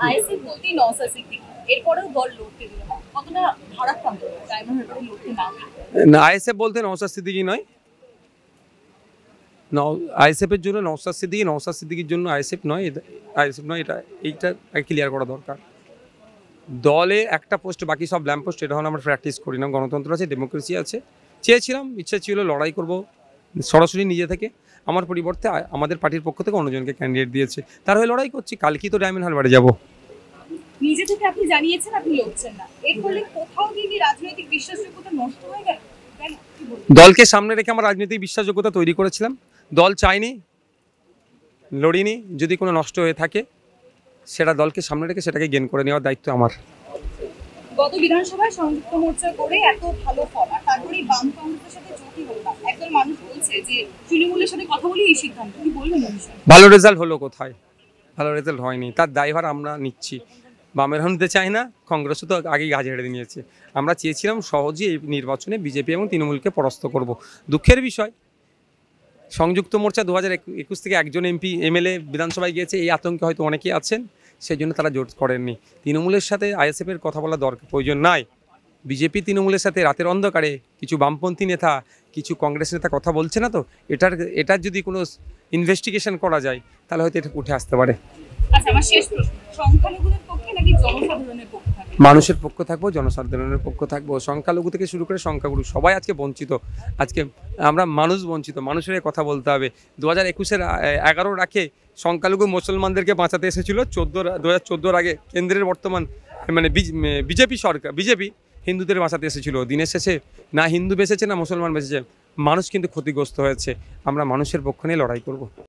ISF বলতেই নওশাদ সিদ্দিকী, এরপরেও দল লড়তে দিল না, কতটা ভারাক্রান্ত ডায়মন্ড হারবারে লড়তে না পেরে? না, আইএসএফ বলতে নওশাদ সিদ্দিকী নয়। আইএসএফ এর জন্য নওশাদ সিদ্দিকী, নওশাদ সিদ্দিকীর জন্য আইএসএফ নয়। আইএসএফ নয়, এইটা ক্লিয়ার করা দরকার। দলে একটা পোস্ট, বাকি সব ল্যাম্প পোস্ট, এটা আমরা প্র্যাকটিস করি না। গণতন্ত্র আছে, ডেমোক্রেসি আছে। চেয়েছিলাম, ইচ্ছা ছিল, লড়াই করব সরাসরি নিজে থেকে। আমার পরিবর্তে আমাদের পার্টির পক্ষ থেকে অন্যজনকে ক্যান্ডিডেট দিয়েছে, তার হয়ে লড়াই করছি। কালকেই তো ডায়মন্ড হারবারে যাব। নিজে থেকে আপনি জানিয়েছেন আপনি লড়ছেন না, এর ফলে কোথাও গিয়ে কি রাজনৈতিক বিশ্বাসযোগ্যতা নষ্ট হয়ে গেল? দলকে সামনে রেখে আমরা রাজনৈতিক বিশ্বাসযোগ্যতা তৈরি করেছিলাম। দল চাইনি, লড়িনি। যদি কোনো নষ্ট হয়ে থাকে, সেটা দলকে সামনে রেখে সেটাকে গেইন করে নেওয়ার দায়িত্ব আমার। গত বিধানসভায় সংযুক্ত মোর্চা করে এত ভালো ফল, আর তারপরেই বাম কংগ্রেসের সাথে জোটই হলো না। একদল মানুষ বলছে যে তৃণমূলের সাথে কথা বলে এই সিদ্ধান্ত, কি বলবেন এই বিষয়ে? ভালো রেজাল্ট হলো কোথায়? ভালো রেজাল্ট হয়নি, তার দায়ভার আমরা নিচ্ছি। বামেরাও নিতে চায় না, কংগ্রেসও তো আগেই গাছ হেঁড়ে নিয়েছে। আমরা চেয়েছিলাম সহজেই এই নির্বাচনে বিজেপি এবং তৃণমূলকে পরাস্ত করব। দুঃখের বিষয়, সংযুক্ত মোর্চা 2021 থেকে একজন এমপি এমএলএ বিধানসভায় গিয়েছে, এই আতঙ্কে হয়তো অনেকেই আছেন, সেই জন্য তারা জোট করেননি। তৃণমূলের সাথে আইএসএফের কথা বলা দরকার, প্রয়োজন নাই। বিজেপি তৃণমূলের সাথে রাতের অন্ধকারে কিছু বামপন্থী নেতা, কিছু কংগ্রেস নেতা কথা বলছে না তো, এটার যদি কোনো ইনভেস্টিগেশন করা যায়, তাহলে হয়তো এটা উঠে আসতে পারে। আচ্ছা, আমার শেষ প্রশ্ন, সংখ্যালঘুদের পক্ষে নাকি জনসাধারণের পক্ষে থাকবে? মানুষের পক্ষ থাকবো, জনসাধারণের পক্ষ থাকবো। সংখ্যালঘু থেকে শুরু করে সংখ্যাগুরু সবাই আজকে বঞ্চিত। আজকে আমরা মানুষ বঞ্চিত, মানুষের কথা বলতে হবে। 2021-এর 11 রাখে সংখ্যালঘু মুসলমানদেরকে বাঁচাতে এসেছিল। 2014 আগে কেন্দ্রের বর্তমান মানে বিজেপি হিন্দুদের বাঁচাতে এসেছিল। দিনের শেষে না হিন্দু বেঁচেছে না মুসলমান বেঁচেছে, মানুষ কিন্তু ক্ষতিগ্রস্ত হয়েছে। আমরা মানুষের পক্ষ নিয়ে লড়াই করব।